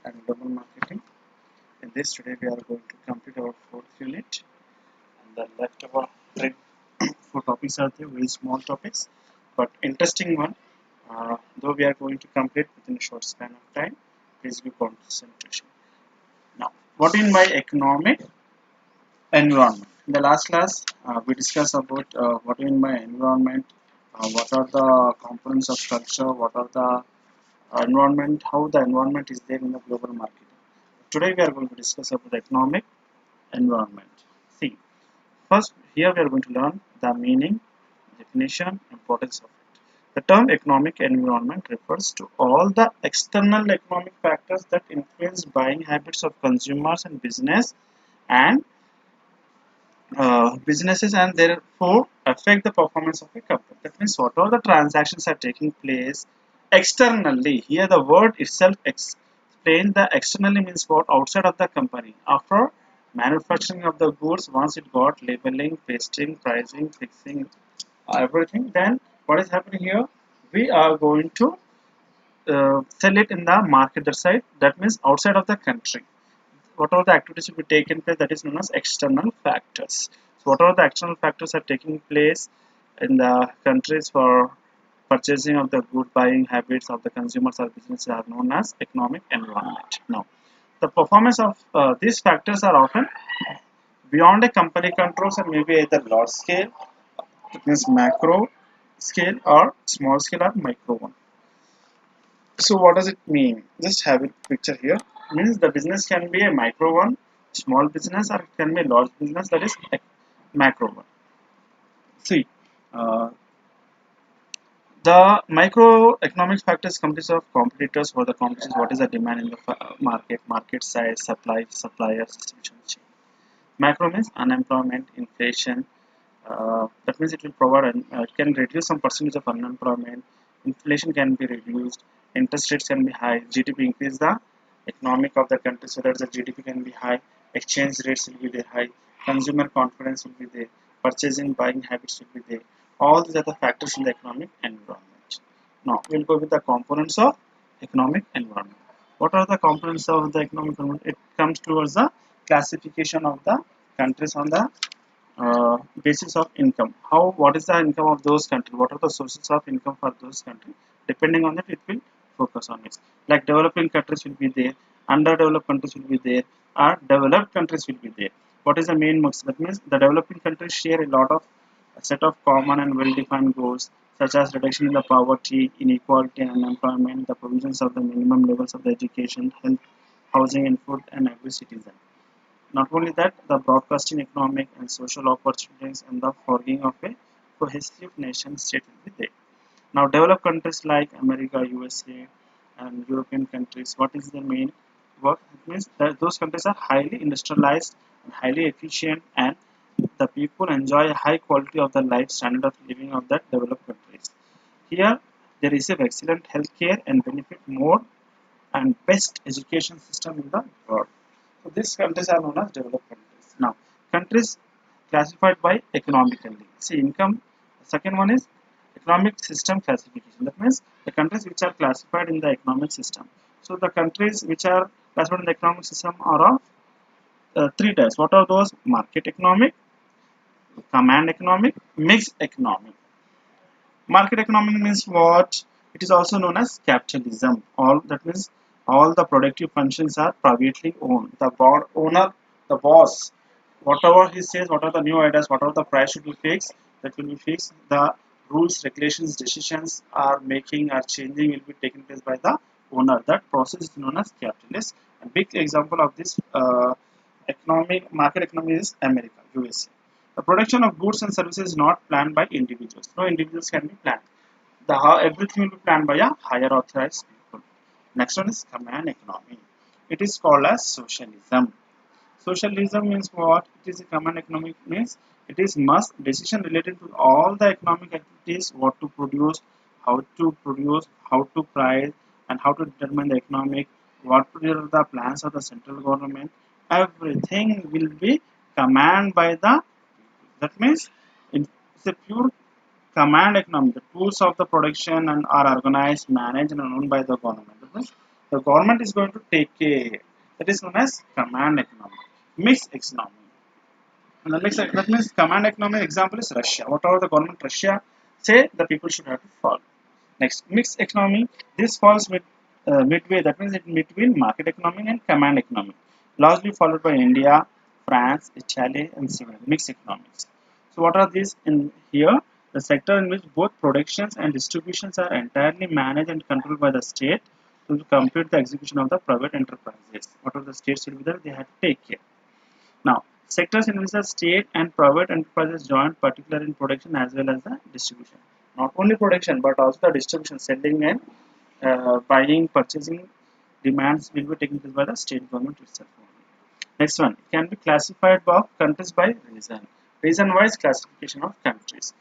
and Global Marketing. In this today we are going to complete our fourth unit. And the left of our three four topics are there, very small topics, but interesting one. Though we are going to complete within a short span of time, please be concentration. Now, what in by economic environment? In the last class, we discussed about what in by environment, what are the components of culture, what are the environment, how the environment is there in the global market. Today we are going to discuss about the economic environment. See, first here we are going to learn the meaning, definition, importance of it. The term economic environment refers to all the external economic factors that influence buying habits of consumers and businesses and therefore affect the performance of a company. That means whatever the transactions are taking place externally. Here the word itself explains the externally means what outside of the company. After manufacturing of the goods, once it got labeling, pasting, pricing, fixing, everything, then what is happening here? We are going to sell it in the market side. That means outside of the country. Whatever the activities will be taken place, that is known as external factors. So whatever the external factors are taking place in the countries for purchasing of the good buying habits of the consumers or businesses are known as economic environment. Now, the performance of these factors are often beyond a company controls and maybe either large scale, it means macro scale, or small scale or micro one. So what does it mean? Just have a picture here. Means the business can be a micro one, small business, or it can be a large business, that is a macro one. See, uh, the microeconomic factors consist of competitors for the competition. What is the demand in the market size, supply, suppliers, distribution chain. Macro means unemployment, inflation. That means it will provide it can reduce some percentage of unemployment. Inflation can be reduced. Interest rates can be high. GDP increase the economic of the country so that the GDP can be high. Exchange rates will be there high. Consumer confidence will be there. Purchasing buying habits will be there. All these are the factors in the economic environment. Now we'll go with the components of economic environment. What are the components of the economic environment? It comes towards the classification of the countries on the basis of income. What is the income of those countries? What are the sources of income for those countries? Depending on that, it will focus on it. Like developing countries will be there, underdeveloped countries will be there, or developed countries will be there. What is the main mix? That means the developing countries share a lot of a set of common and well-defined goals, such as reduction in the poverty, inequality, and unemployment, the provisions of the minimum levels of the education, health, housing, and food, and every citizen. Not only that, the broadcasting economic and social opportunities and the forging of a cohesive nation state will be there. Now, developed countries like America, USA, and European countries, what is the main work? It means that those countries are highly industrialized and highly efficient, and the people enjoy a high quality of the life standard of living of the developed countries. Here, they receive excellent healthcare and benefit more and best education system in the world. So these countries are known as developed countries. Now, countries classified by economically. See, income. The second one is economic system classification. That means the countries which are classified in the economic system. So the countries which are classified in the economic system are of three types. What are those? Market economic, command economic, mixed economic. Market economic means what? It is also known as capitalism. All that means all the productive functions are privately owned. The owner, the boss, whatever he says, what are the new ideas, whatever the price should be fixed, that will be fixed. The rules, regulations, decisions are making or changing will be taken place by the owner. That process is known as capitalist. A big example of this economic market economy is America, USA. The production of goods and services is not planned by individuals. No individuals can be planned. Everything will be planned by a higher authorized people. Next one is command economy. It is called as socialism. Socialism means what? It is a command economy means it is must decision related to all the economic activities, what to produce, how to price, and how to determine the economic, what are the plans of the central government. Everything will be commanded by the. That means it's a pure command economy. The tools of the production and are organized, managed, and owned by the government. That means The government is going to take care. That is known as command economy, mixed economy. And the mixed, that means command economy example is Russia. Whatever the government Russia say, the people should have to follow. Next, mixed economy. This falls midway. That means in between market economy and command economy. Largely followed by India, France, Italy, and Sweden. Mixed economies. So what are these in here? The sector in which both productions and distributions are entirely managed and controlled by the state to complete the execution of the private enterprises. Whatever the states will be there, they have to take care. Now, sectors in which the state and private enterprises join, particularly in production as well as the distribution. Not only production but also the distribution, selling and buying, purchasing demands will be taken place by the state government itself. Next one, it can be classified by countries by region. Region-wise classification of countries.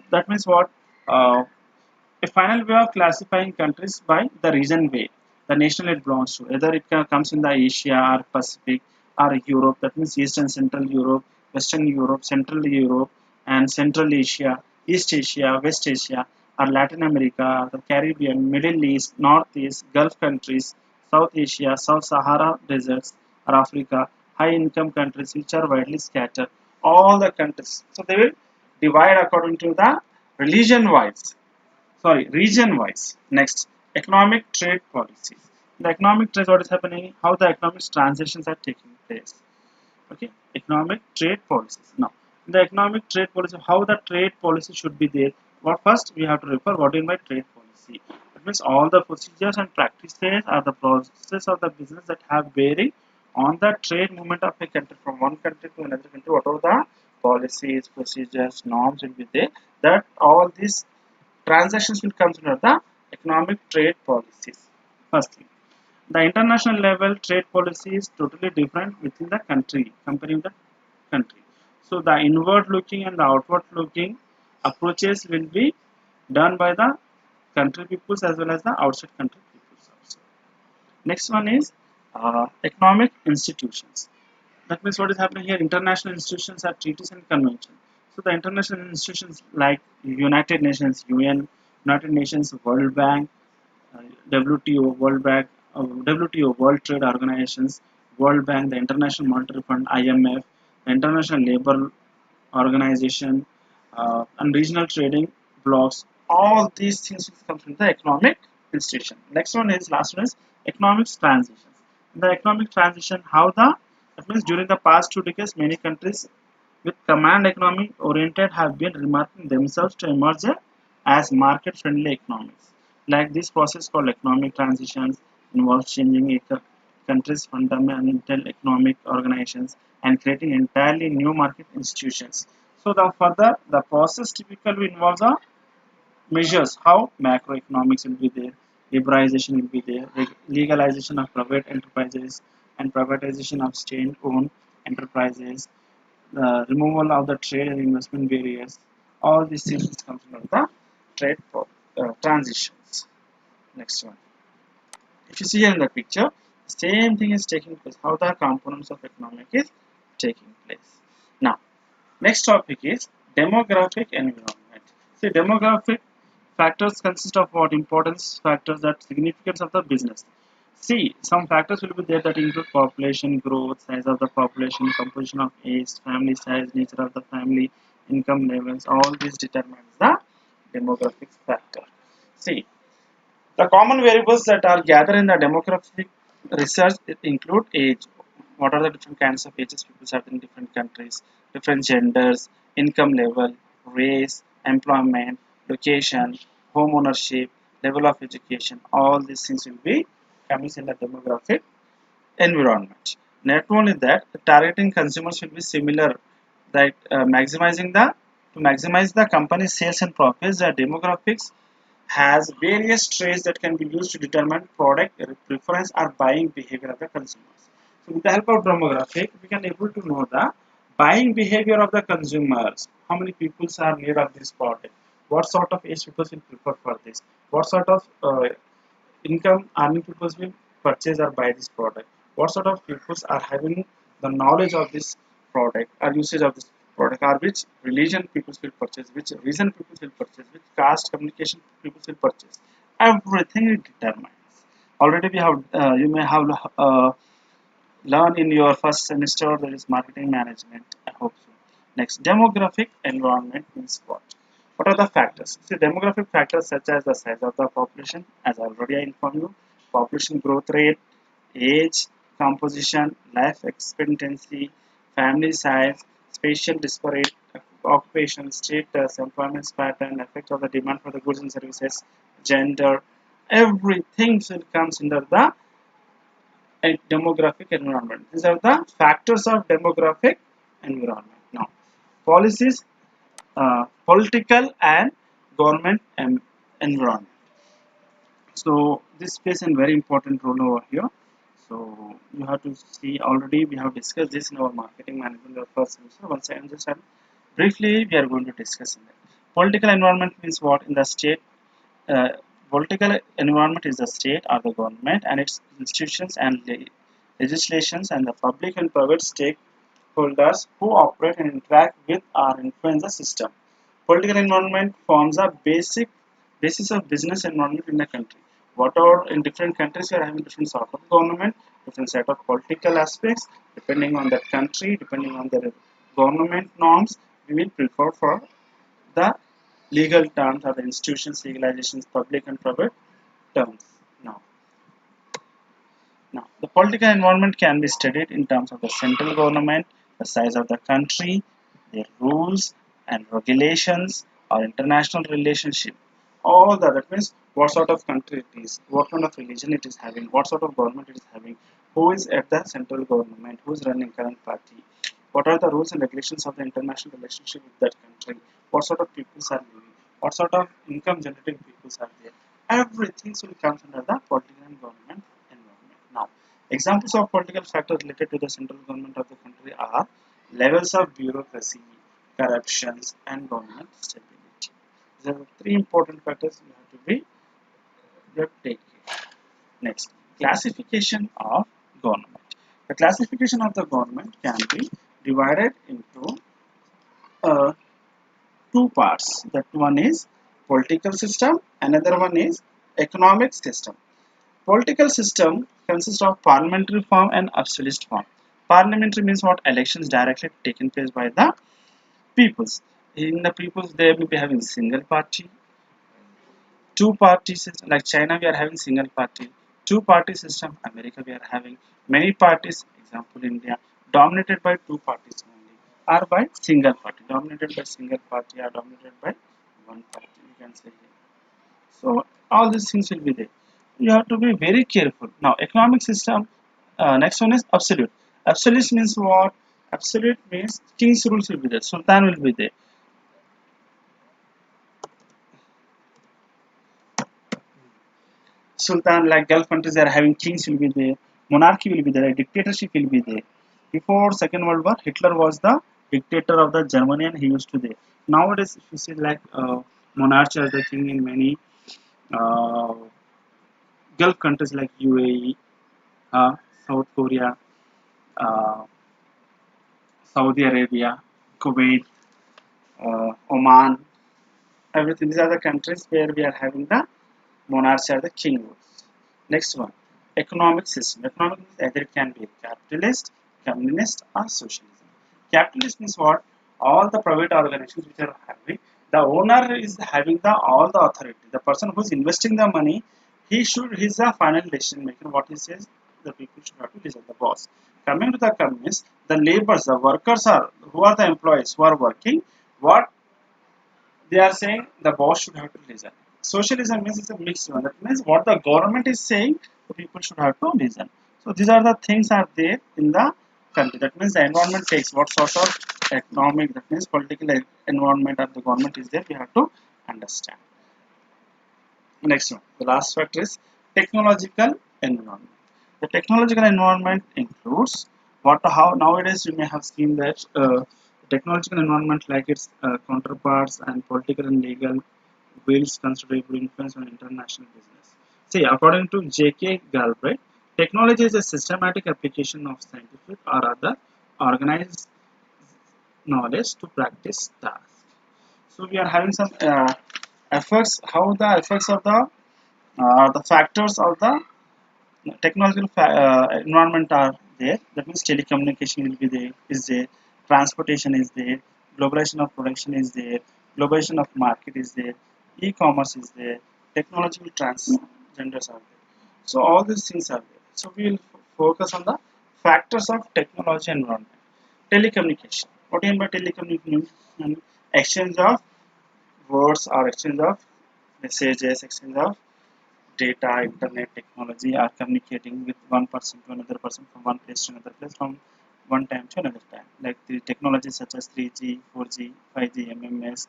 That means what? A final way of classifying countries by the region way the nation it belongs to. Either it comes in the Asia or Pacific or Europe, that means East and Central Europe, Western Europe, Central Europe, and Central Asia, East Asia, West Asia, or Latin America, the Caribbean, Middle East, Northeast, Gulf countries, South Asia, South Sahara deserts, or Africa, high income countries which are widely scattered. All the countries. So they will divide according to the religion wise, region wise. Next, economic trade policies. The economic trade, what is happening, how the economic transactions are taking place. Okay, economic trade policies. Now, the economic trade policy, how the trade policy should be there. Well, first we have to refer what in by trade policy. That means all the procedures and practices are the process of the business that have bearing on the trade movement of a country from one country to another country. Whatever the policies, procedures, norms will be there, that all these transactions will come under the economic trade policies. Firstly, the international level trade policy is totally different within the country, comparing the country. So the inward looking and the outward looking approaches will be done by the country peoples as well as the outside country peoples also. Next one is economic institutions. That means what is happening here, international institutions are treaties and conventions. So the international institutions like United Nations, UN, United Nations, World Bank, WTO, WTO, World Trade Organizations, World Bank, the International Monetary Fund, IMF, the International Labour Organization, and regional trading blocks. All these things will come from the economic institution. Next one is, last one is economic transitions. The economic transition, how the, that means during the past 2 decades, many countries with command economy oriented have been remarking themselves to emerge as market friendly economies. Like this process called economic transitions involves changing a country's fundamental economic organizations and creating entirely new market institutions. So the further the process typically involves a measures how macroeconomics will be there, liberalization will be there, legalization of private enterprises and privatization of state-owned enterprises, the removal of the trade and investment barriers. All these things come from the trade transitions. Next one. If you see here in the picture, the same thing is taking place. How the components of economic is taking place. Now, next topic is demographic environment. See, demographic factors consist of what importance factors that significance of the business. See, some factors will be there that include population growth, size of the population, composition of age, family size, nature of the family, income levels. All these determines the demographic factor. See, the common variables that are gathered in the demographic research include age. What are the different kinds of ages people have in different countries, different genders, income level, race, employment, location, home ownership, level of education. All these things will be coming in the demographic environment. Not only that, the targeting consumers will be similar. That maximizing the to maximize the company's sales and profits, the demographics has various traits that can be used to determine product preference or buying behavior of the consumers. So with the help of demographic, we can able to know the buying behavior of the consumers. How many people are need of this product? What sort of age people will prefer for this? What sort of income earning people will purchase or buy this product? What sort of people are having the knowledge of this product or usage of this product, or which religion people will purchase, which reason people will purchase, which caste communication people will purchase? Everything it determines. Already we have you may have learned in your first semester there is marketing management. I hope so. Next, demographic environment means what? What are the factors? See, demographic factors such as the size of the population, as already I informed you, population growth rate, age, composition, life expectancy, family size, spatial disparate, occupation, status, employment pattern, effect of the demand for the goods and services, gender, everything still comes under the demographic environment. These are the factors of demographic environment. Now, policies, political and government environment. So this plays a very important role over here. So you have to see, already we have discussed this in our marketing management the first semester. Once I understand briefly, we are going to discuss in that. Political environment means what in the state. Uh, Political environment is the state or the government and its institutions and legislations and the public and private stakeholders who operate and interact with or influence the system. Political environment forms a basis of business environment in the country. What are in different countries, you are having different sort of government, different set of political aspects. Depending on that country, depending on the government norms, we will prefer for the legal terms or the institutions, legalizations, public and private terms. Now, the political environment can be studied in terms of the central government, the size of the country, their rules and regulations, or international relationship. All that means what sort of country it is, what kind of religion it is having, what sort of government it is having, who is at the central government, who is running current party, what are the rules and regulations of the international relationship with that country, what sort of peoples are living, what sort of income generating peoples are there. Everything will come under the political and government environment. Now, examples of political factors related to the central government of the country are levels of bureaucracy, corruptions, and government stability. These are the three important factors you have to take care. Next, classification of government. The classification of the government can be divided into uh, two parts. That one is political system, another one is economic system. Political system consists of parliamentary form and absolute form. Parliamentary means what? Elections directly taken place by the peoples. In the peoples, they will be having single party, two party system. Like China, we are having single party. Two party system. America, we are having many parties. Example, India, dominated by two parties only, or by single party. Dominated by single party, or dominated by one party. You can say here. So all these things will be there. You have to be very careful. Now, economic system. Next one is absolute. Absolute means what? Absolute means king's rules will be there. Sultan will be there. Sultan, like Gulf countries, they are having kings will be there. Monarchy will be there. Dictatorship will be there. Before Second World War, Hitler was the dictator of the Germany, and he used to there. Nowadays, if you see like monarchy as the king in many uh, Gulf countries like UAE, South Korea, uh, Saudi Arabia, Kuwait, Oman, everything. These are the countries where we are having the monarchy or the king rules. Next one, economic system. Economic means either it can be capitalist, communist, or socialism. Capitalist means what? All the private organizations which are having, the owner is having the all the authority. The person who is investing the money, he's the final decision maker. What he says, the people should have to listen. The boss. Coming to the communist, the laborers, the workers are who are the employees who are working. What they are saying, the boss should have to listen. Socialism means it's a mixed one. That means what the government is saying, the people should have to listen. So these are the things are there in the country. That means the environment takes what sort of economic, that means political environment of the government is there. We have to understand. Next one, the last factor is technological environment. The technological environment includes what how nowadays you may have seen that technological environment like its counterparts and political and legal wields considerable influence on international business. See, according to J.K. Galbraith, technology is a systematic application of scientific or other organized knowledge to practice tasks. So we are having some effects, how the effects of the factors of the Technological environment are there. That means telecommunication will be there, is there, transportation is there, globalization of production is there, globalization of market is there, e-commerce is there, technological transgenders are there. So all these things are there. So we will focus on the factors of technology environment. Telecommunication. What do you mean by telecommunication? Exchange of words or exchange of messages, exchange of data, internet technology are communicating with one person to another person from one place to another place from one time to another time. Like the technologies such as 3G, 4G, 5G, MMS,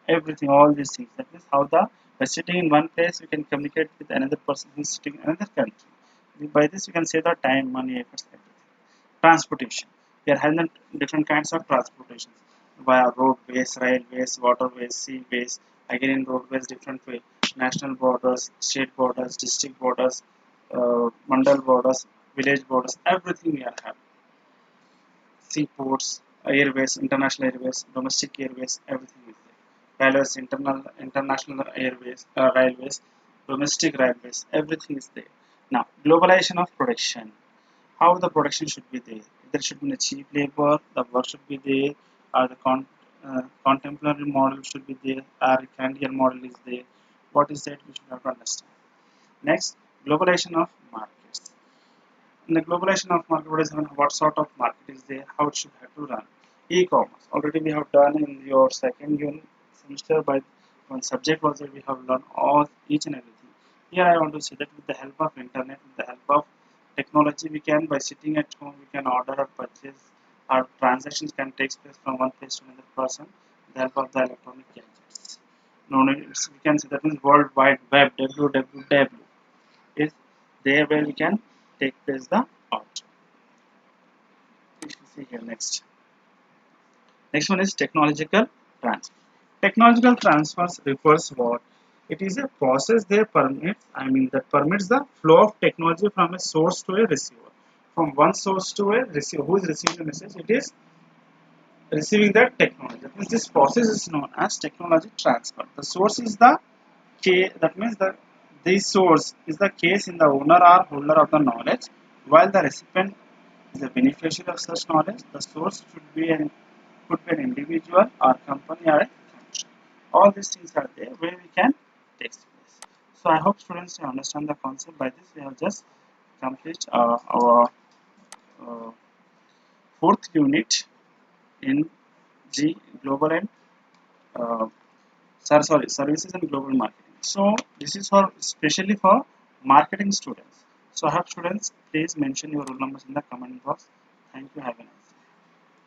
everything, all these things. That means how the by sitting in one place we can communicate with another person who is sitting in another country. By this we can save the time, money, efforts, everything. Transportation. We are having different kinds of transportations via roadways, railways, waterways, seaways, again in roadways different way. National borders, state borders, district borders, mandal borders, village borders, everything we are having. Seaports, airways, international airways, domestic airways, everything is there. Railways, international airways, railways, domestic railways, everything is there. Now, globalization of production, how the production should be there. There should be a cheap labor, the work should be there, or the contemporary model should be there, or the Canadian model is there. What is that? We should have to understand. Next, globalization of markets. In the globalization of market, what sort of market is there, how it should have to run. E-commerce. Already we have done in your second unit semester by one subject was that we have learned all each and everything. Here I want to say that with the help of internet, with the help of technology, we can by sitting at home we can order or purchase. Our transactions can take place from one place to another person with the help of the electronic gadgets. No, we can say that means World Wide Web www is there where we can take place the art. If you see here next one is technological transfer. Technological transfers refers what? It is a process that permits the flow of technology from a source to a receiver. From one source to a receiver. Who is receiving the message? It is receiving that technology. That means this process is known as technology transfer. The source is the case. That means the source is the case in the owner or holder of the knowledge, while the recipient is the beneficiary of such knowledge. The source could be an individual or company or a country. All these things are there where we can take place. So I hope students understand the concept. By this we have just complete our uh, fourth unit in G global and uh, services and global marketing. So this is for especially for marketing students. So I hope students please mention your roll numbers in the comment box. Thank you. Have a nice day.